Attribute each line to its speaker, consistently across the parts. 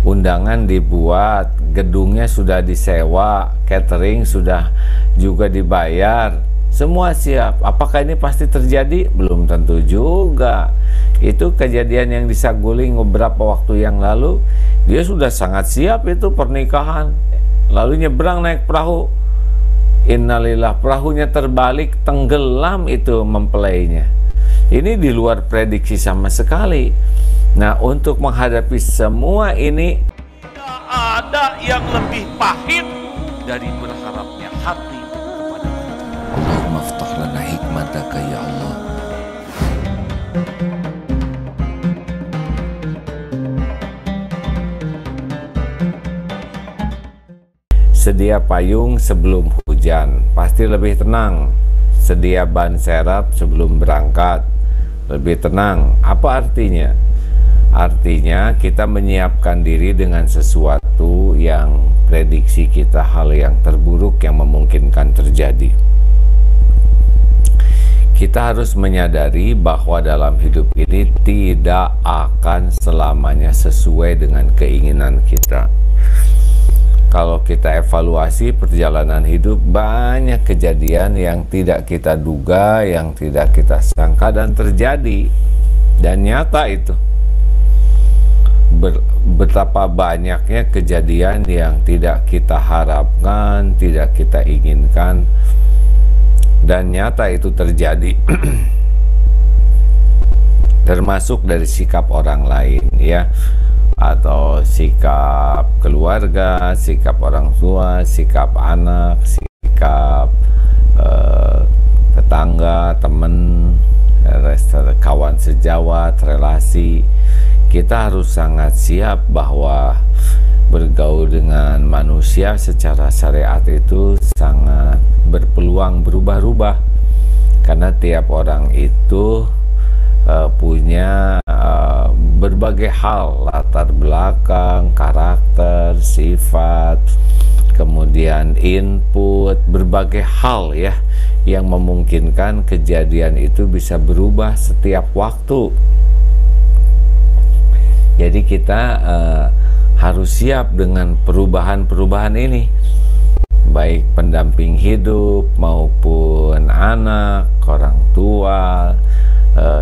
Speaker 1: undangan dibuat, gedungnya sudah disewa, catering sudah juga dibayar, semua siap. Apakah ini pasti terjadi? Belum tentu juga. Itu kejadian yang di Saguling beberapa waktu yang lalu. Dia sudah sangat siap itu pernikahan, lalu nyebrang naik perahu. Innalillah, perahunya terbalik, tenggelam itu mempelainya. Ini di luar prediksi sama sekali. Nah, untuk menghadapi semua ini,
Speaker 2: tidak ada yang lebih pahit dari berharapnya hati kepada Allah.
Speaker 3: Allahumma ftah lana hikmataka ya Allah.
Speaker 1: sedia payung sebelum hujan, pasti lebih tenang. Sedia ban serep sebelum berangkat, lebih tenang. Apa artinya? Artinya kita menyiapkan diri dengan sesuatu yang prediksi kita hal yang terburuk yang memungkinkan terjadi. Kita harus menyadari bahwa dalam hidup ini tidak akan selamanya sesuai dengan keinginan kita. Kalau kita evaluasi perjalanan hidup, banyak kejadian yang tidak kita duga, yang tidak kita sangka dan terjadi. Dan nyata itu. Betapa banyaknya kejadian yang tidak kita harapkan, tidak kita inginkan, dan nyata itu terjadi. Termasuk dari sikap orang lain, ya, atau sikap keluarga, sikap orang tua, sikap anak, sikap tetangga, teman, kawan sejawat, relasi. Kita harus sangat siap bahwa bergaul dengan manusia secara syariat itu sangat berpeluang berubah-ubah, karena tiap orang itu punya berbagai hal, latar belakang, karakter, sifat, kemudian input, berbagai hal ya yang memungkinkan kejadian itu bisa berubah setiap waktu. Jadi kita harus siap dengan perubahan-perubahan ini, baik pendamping hidup maupun anak, orang tua,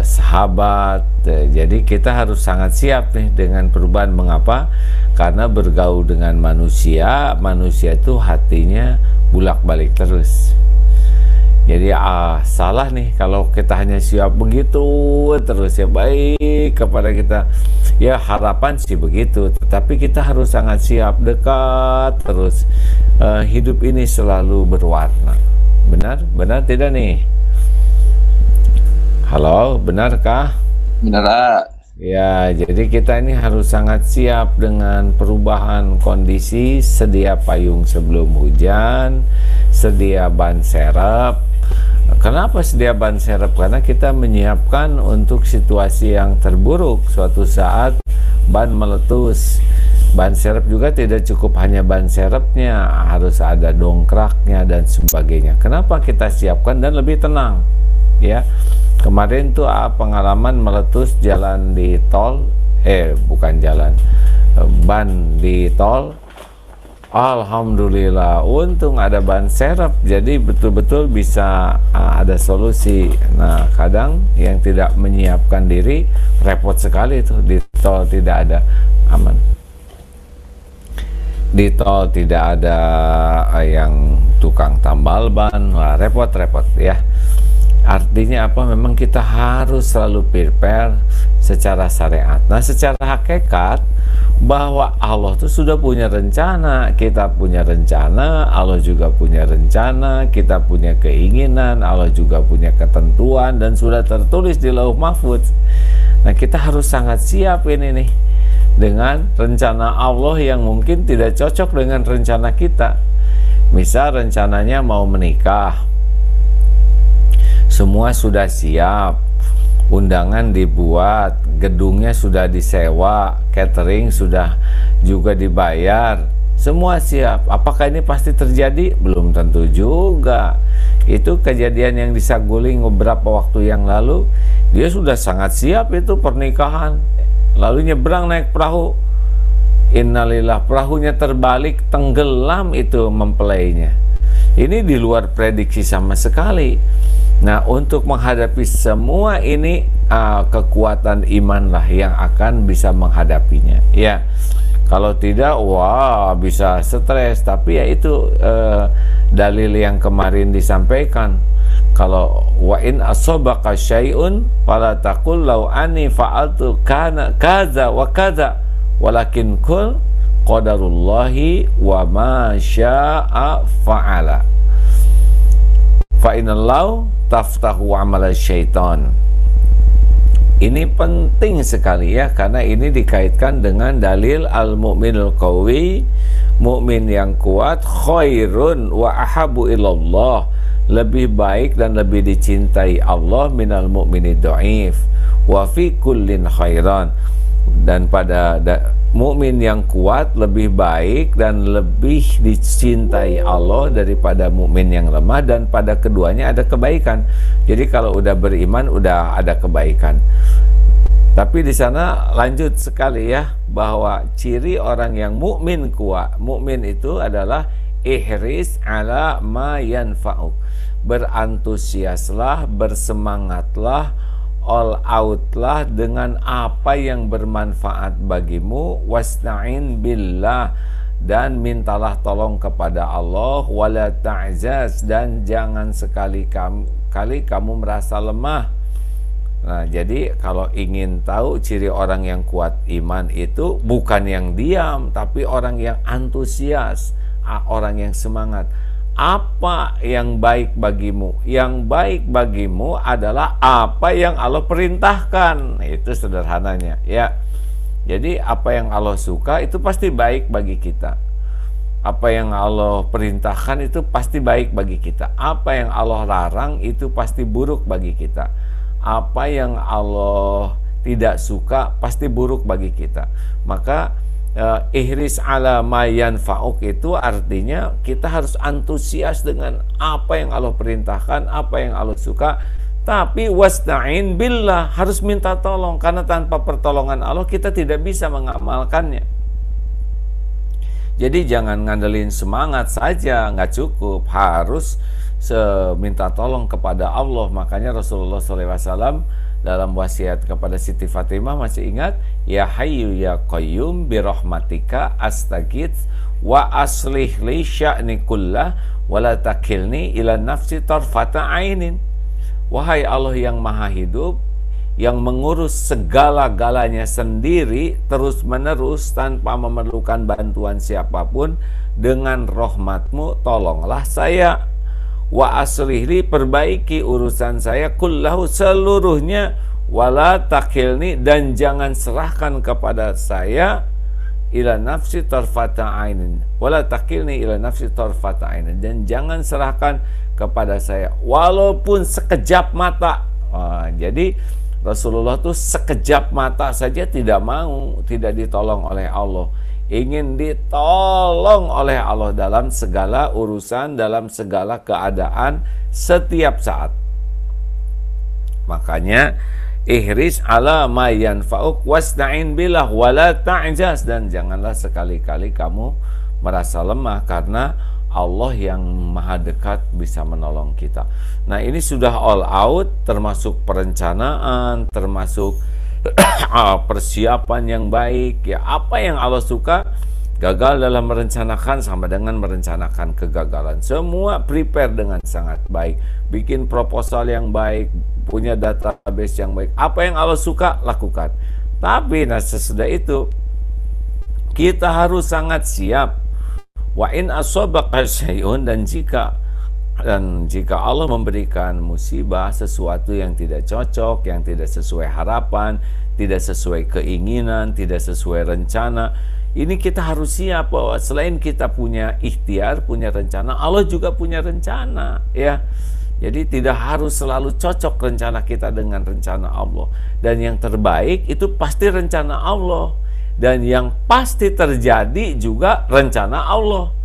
Speaker 1: sahabat. Jadi kita harus sangat siap nih dengan perubahan. Mengapa? Karena bergaul dengan manusia, manusia itu hatinya bulak-balik terus. Jadi salah nih kalau kita hanya siap begitu terus, ya baik kepada kita, ya harapan sih begitu, tetapi kita harus sangat siap dekat terus. Hidup ini selalu berwarna. Benar tidak nih? Halo, benarkah?
Speaker 4: Benar.
Speaker 1: Ya, jadi kita ini harus sangat siap dengan perubahan kondisi. Sedia payung sebelum hujan, sedia ban serep. Kenapa sedia ban serep? Karena kita menyiapkan untuk situasi yang terburuk. Suatu saat ban meletus. Ban serep juga tidak cukup hanya ban serepnya, harus ada dongkraknya dan sebagainya. Kenapa kita siapkan dan lebih tenang? Ya, kemarin tuh pengalaman meletus jalan di tol, bukan jalan, ban di tol. Alhamdulillah, untung ada ban serep, jadi betul-betul bisa ada solusi. Nah, kadang yang tidak menyiapkan diri repot sekali tuh. Di tol tidak ada aman, di tol tidak ada yang tukang tambal ban, wah, repot-repot ya. Artinya apa? Memang kita harus selalu prepare secara syariat. Nah, secara hakikat bahwa Allah tuh sudah punya rencana, kita punya rencana, Allah juga punya rencana, kita punya keinginan, Allah juga punya ketentuan, dan sudah tertulis di Lauh Mahfuz. Nah, kita harus sangat siap ini nih dengan rencana Allah yang mungkin tidak cocok dengan rencana kita. Misal rencananya mau menikah, semua sudah siap, undangan dibuat, gedungnya sudah disewa, catering sudah juga dibayar, semua siap. Apakah ini pasti terjadi? Belum tentu juga. Itu kejadian yang di Saguling beberapa waktu yang lalu. Dia sudah sangat siap itu pernikahan, lalu nyebrang naik perahu. innalillah, perahunya terbalik, tenggelam itu mempelainya. Ini di luar prediksi sama sekali. Nah, untuk menghadapi semua ini, kekuatan imanlah yang akan bisa menghadapinya. Ya, kalau tidak, wah bisa stres. Tapi ya itu dalil yang kemarin disampaikan. Kalau wa in asobaka syai'un fala taqul law ani fa'altu kana kaza wa kaza walakin kul qadarullahi wa ma syaa fa'ala fa inallahu taftahu amala syaitan. Ini penting sekali ya, karena ini dikaitkan dengan dalil al-mu'minul qawi, mukmin yang kuat, khairun wa ahabu ilallah, lebih baik dan lebih dicintai Allah minal mu'mini dhaif wa fi kullin khairan. Dan pada mukmin yang kuat lebih baik dan lebih dicintai Allah daripada mukmin yang lemah, dan pada keduanya ada kebaikan. Jadi kalau udah beriman udah ada kebaikan. Tapi di sana lanjut sekali ya, bahwa ciri orang yang mukmin kuat, mukmin itu adalah ihris ala ma yanfa'uk, berantusiaslah, bersemangatlah, all outlah dengan apa yang bermanfaat bagimu, wasta'in billah, dan mintalah tolong kepada Allah, wala ta'jaz, dan jangan sekali-kali kamu merasa lemah. Nah, jadi kalau ingin tahu ciri orang yang kuat iman itu bukan yang diam, tapi orang yang antusias, orang yang semangat. Apa yang baik bagimu? Yang baik bagimu adalah apa yang Allah perintahkan. Itu sederhananya ya. Jadi apa yang Allah suka itu pasti baik bagi kita. Apa yang Allah perintahkan itu pasti baik bagi kita. Apa yang Allah larang itu pasti buruk bagi kita. Apa yang Allah tidak suka pasti buruk bagi kita. Maka ihris ala ma yanfa'uk itu artinya kita harus antusias dengan apa yang Allah perintahkan, apa yang Allah suka. Tapi wasta'in billah, harus minta tolong, karena tanpa pertolongan Allah kita tidak bisa mengamalkannya. Jadi jangan ngandelin semangat saja, nggak cukup, harus minta tolong kepada Allah. Makanya Rasulullah SAW dalam wasiat kepada Siti Fatimah, masih ingat, ya hayyu ya qayyum birahmatika astaghits wa aslih li sya'ni kullah wa la takilni ila nafsi tarfata ainin. Wahai Allah yang maha hidup, yang mengurus segala-galanya sendiri terus menerus tanpa memerlukan bantuan siapapun, dengan rahmatmu tolonglah saya. Wa aslihli, perbaiki urusan saya, kullahu, seluruhnya, wala takilni, dan jangan serahkan kepada saya, ila nafsi tarfata ainin, wala takilni ila nafsi tarfata ainin, dan jangan serahkan kepada saya walaupun sekejap mata. Jadi Rasulullah tuh sekejap mata saja tidak mau, tidak ditolong oleh Allah. Ingin ditolong oleh Allah dalam segala urusan, dalam segala keadaan, setiap saat. Makanya ihris ala ma yanfa'uk wasta'in billah wala ta'jaz, dan janganlah sekali-kali kamu merasa lemah, karena Allah yang maha dekat bisa menolong kita. Nah, ini sudah all out, termasuk perencanaan, termasuk persiapan yang baik ya. Apa yang Allah suka, gagal dalam merencanakan sama dengan merencanakan kegagalan. Semua prepare dengan sangat baik, bikin proposal yang baik, punya database yang baik. Apa yang Allah suka, lakukan. Tapi sesudah itu kita harus sangat siap. Wa in asobaka syai'un, dan jika Allah memberikan musibah, sesuatu yang tidak cocok, yang tidak sesuai harapan, tidak sesuai keinginan, tidak sesuai rencana, ini kita harus siap bahwa selain kita punya ikhtiar, punya rencana, Allah juga punya rencana ya. Jadi tidak harus selalu cocok rencana kita dengan rencana Allah, dan yang terbaik itu pasti rencana Allah, dan yang pasti terjadi juga rencana Allah.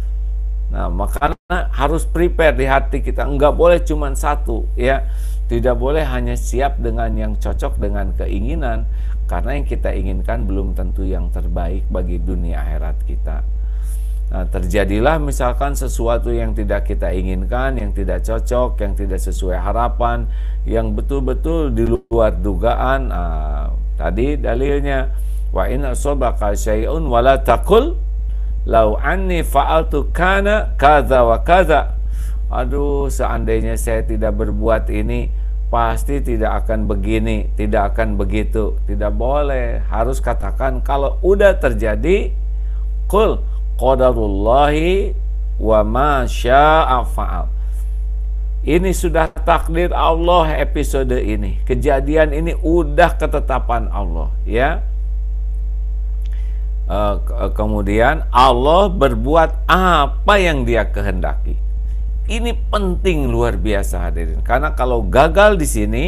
Speaker 1: Nah, makanya harus prepare di hati kita, enggak boleh cuma satu ya. Tidak boleh hanya siap dengan yang cocok dengan keinginan, Karena yang kita inginkan belum tentu yang terbaik bagi dunia akhirat kita. Nah, terjadilah misalkan sesuatu yang tidak kita inginkan, yang tidak cocok, yang tidak sesuai harapan, yang betul-betul di luar dugaan. Tadi dalilnya, wa in asobaka syai'un wala taqul lau anni fa'altu kana kadza wa kadza. Aduh, seandainya saya tidak berbuat ini, pasti tidak akan begini, tidak akan begitu. Tidak boleh, harus katakan kalau udah terjadi, qul qadarullahi wa ma syaa fa'al. Ini sudah takdir Allah episode ini. Kejadian ini udah ketetapan Allah, ya. Kemudian Allah berbuat apa yang Dia kehendaki. Ini penting luar biasa hadirin. Karena kalau gagal di sini,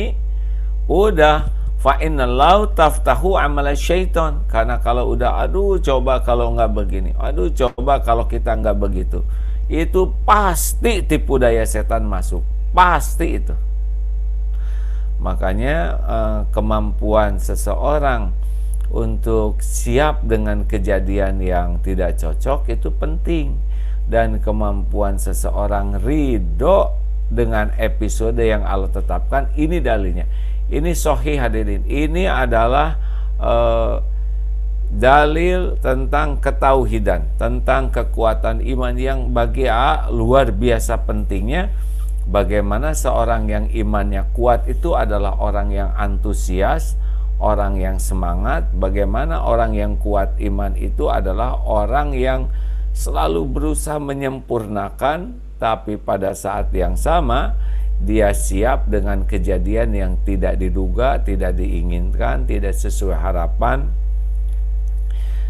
Speaker 1: udah fa innallahu taftahu amala syaitan. Karena kalau udah aduh coba kalau nggak begini, aduh coba kalau kita nggak begitu, itu pasti tipu daya setan masuk, pasti itu. Makanya kemampuan seseorang untuk siap dengan kejadian yang tidak cocok itu penting, dan kemampuan seseorang ridho dengan episode yang Allah tetapkan. Ini dalilnya. Ini sahih hadirin. Ini adalah dalil tentang ketauhidan, tentang kekuatan iman yang bagi luar biasa pentingnya. Bagaimana seorang yang imannya kuat itu adalah orang yang antusias, orang yang semangat. Bagaimana orang yang kuat iman itu adalah orang yang selalu berusaha menyempurnakan, tapi pada saat yang sama dia siap dengan kejadian yang tidak diduga, tidak diinginkan, tidak sesuai harapan,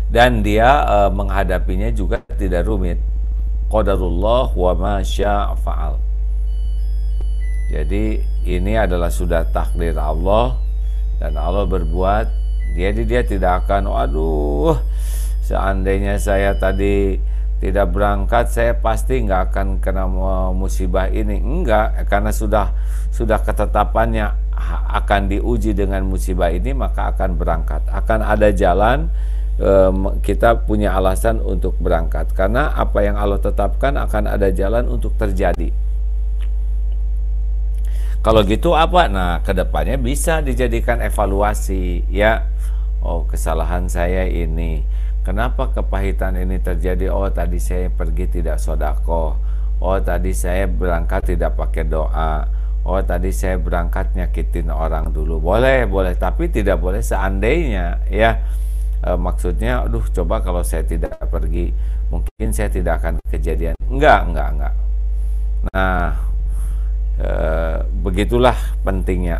Speaker 1: dan dia menghadapinya juga tidak rumit. Qadarullah wa ma syaa fa'al. Jadi ini adalah sudah takdir Allah, dan Allah berbuat. Jadi dia tidak akan, aduh, seandainya saya tadi tidak berangkat, saya pasti nggak akan kena musibah ini. Enggak, karena sudah ketetapannya akan diuji dengan musibah ini, maka akan berangkat. Akan ada jalan, kita punya alasan untuk berangkat. Karena apa yang Allah tetapkan akan ada jalan untuk terjadi. Kalau gitu apa? Nah, kedepannya bisa dijadikan evaluasi, ya. Oh, kesalahan saya ini. Kenapa kepahitan ini terjadi? Oh, tadi saya pergi tidak sodako. Oh, tadi saya berangkat tidak pakai doa. Oh, tadi saya berangkat nyakitin orang dulu. Boleh, boleh. Tapi tidak boleh seandainya, ya. Maksudnya, aduh, coba kalau saya tidak pergi, mungkin saya tidak akan kejadian. Enggak. Nah, begitulah pentingnya.